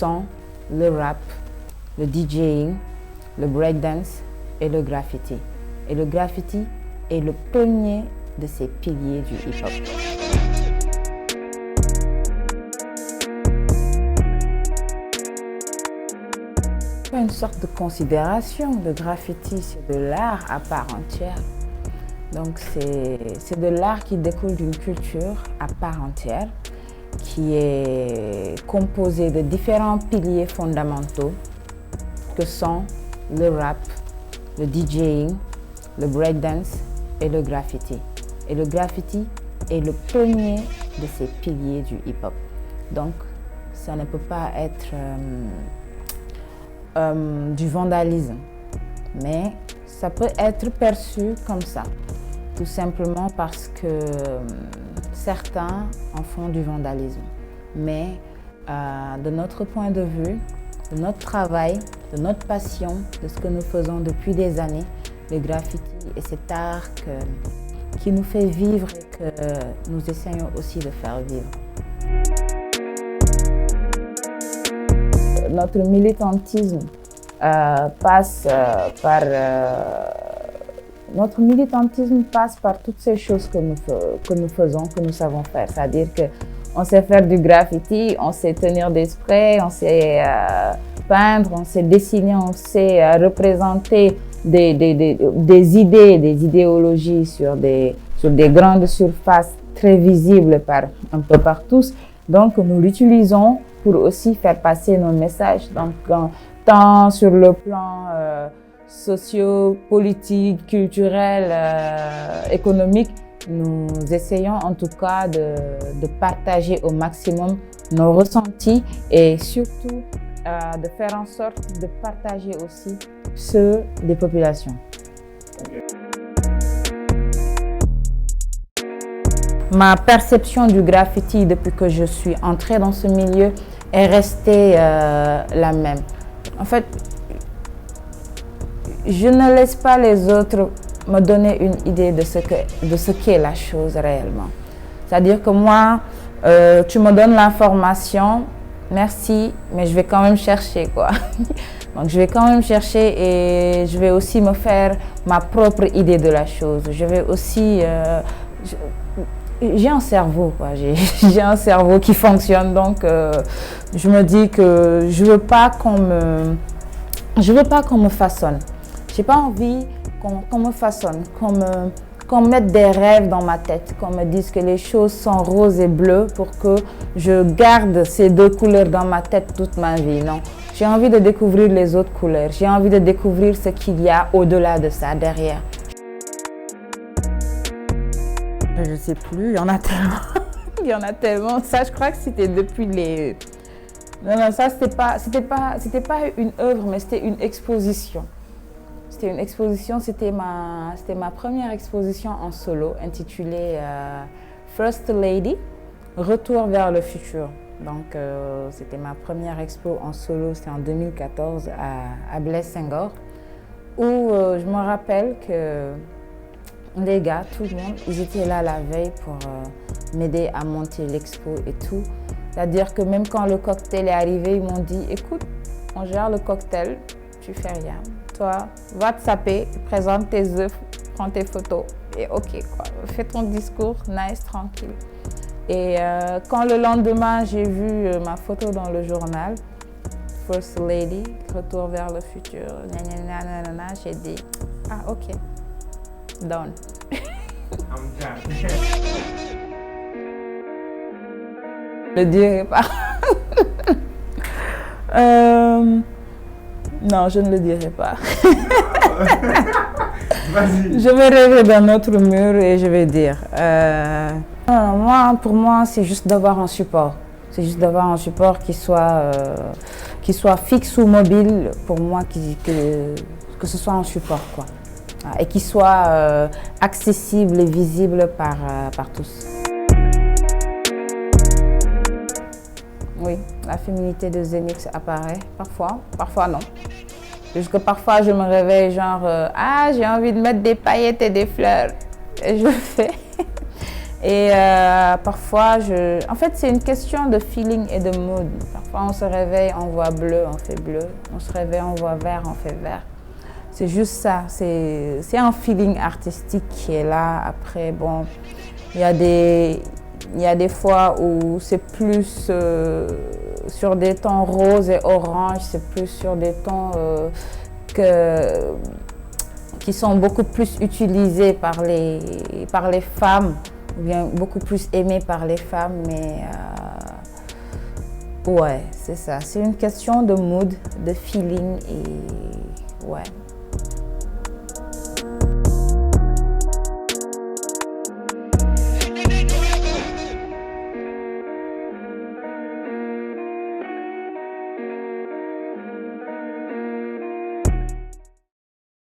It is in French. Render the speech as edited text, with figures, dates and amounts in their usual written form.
sont le rap, le DJing, le breakdance et le graffiti. Et le graffiti est le premier de ces piliers du hip-hop. Une sorte de considération, le graffiti, c'est de l'art à part entière. Donc c'est de l'art qui découle d'une culture à part entière, qui est composée de différents piliers fondamentaux que sont le rap, le DJing, le breakdance et le graffiti. Et le graffiti est le premier de ces piliers du hip-hop. Donc ça ne peut pas être du vandalisme, mais ça peut être perçu comme ça, tout simplement parce que certains en font du vandalisme. Mais de notre point de vue, de notre travail, de notre passion, de ce que nous faisons depuis des années, le graffiti est cet art qui nous fait vivre et que nous essayons aussi de faire vivre. Notre militantisme passe par toutes ces choses que nous faisons, que nous savons faire. C'est-à-dire qu'on sait faire du graffiti, on sait tenir des sprays, on sait peindre, on sait dessiner, on sait représenter des idées, des idéologies sur des grandes surfaces très visibles un peu par tous. Donc nous l'utilisons pour aussi faire passer nos messages, donc tant sur le plan socio-politique, culturel, économique. Nous essayons en tout cas de partager au maximum nos ressentis et surtout de faire en sorte de partager aussi ceux des populations. Ma perception du graffiti depuis que je suis entrée dans ce milieu est restée la même. En fait, je ne laisse pas les autres me donner une idée de ce qu'est la chose réellement. C'est-à-dire que moi, tu me donnes l'information, merci, mais je vais quand même chercher, quoi. Donc je vais quand même chercher et je vais aussi me faire ma propre idée de la chose. Je vais aussi... j'ai un cerveau, quoi. J'ai un cerveau qui fonctionne, donc je me dis que je veux pas qu'on me façonne. J'ai pas envie qu'on me façonne, qu'on mette des rêves dans ma tête, qu'on me dise que les choses sont roses et bleues pour que je garde ces deux couleurs dans ma tête toute ma vie. Non, j'ai envie de découvrir les autres couleurs. J'ai envie de découvrir ce qu'il y a au-delà de ça, derrière. Je ne sais plus, il y en a tellement. Il y en a tellement. Ça, je crois que c'était depuis les... Non, ça, c'était pas une œuvre, mais c'était une exposition. C'était une exposition, c'était ma première exposition en solo, intitulée First Lady, Retour vers le futur. Donc, c'était ma première expo en solo, c'était en 2014 à Blaise Senghor, où je me rappelle que les gars, tout le monde, ils étaient là la veille pour m'aider à monter l'expo et tout. C'est-à-dire que même quand le cocktail est arrivé, ils m'ont dit « Écoute, on gère le cocktail, tu fais rien. Toi, va te saper, présente tes œufs, prends tes photos et ok, quoi. Fais ton discours, nice, tranquille. » Et quand le lendemain, j'ai vu ma photo dans le journal, First Lady, Retour vers le futur, j'ai dit « Ah, ok. Done. » Je ne dirai pas. Non, je ne le dirai pas. Je vais rêver d'un autre mur et je vais dire. Pour moi, c'est juste d'avoir un support. C'est juste d'avoir un support qui soit fixe ou mobile. Pour moi, que ce soit un support, quoi. Et qui soit accessible et visible par tous. Oui, la féminité de Zemix apparaît parfois non. Jusque parfois je me réveille genre ah, j'ai envie de mettre des paillettes et des fleurs et je le fais. Et parfois, en fait, c'est une question de feeling et de mood. Parfois, on se réveille, on voit bleu, on fait bleu. On se réveille, on voit vert, on fait vert. C'est juste ça. C'est un feeling artistique qui est là. Après, bon, il y a des fois où c'est plus sur des tons roses et orange, c'est plus sur des tons qui sont beaucoup plus utilisés par les femmes, ou bien beaucoup plus aimés par les femmes, mais ouais, c'est ça. C'est une question de mood, de feeling et ouais.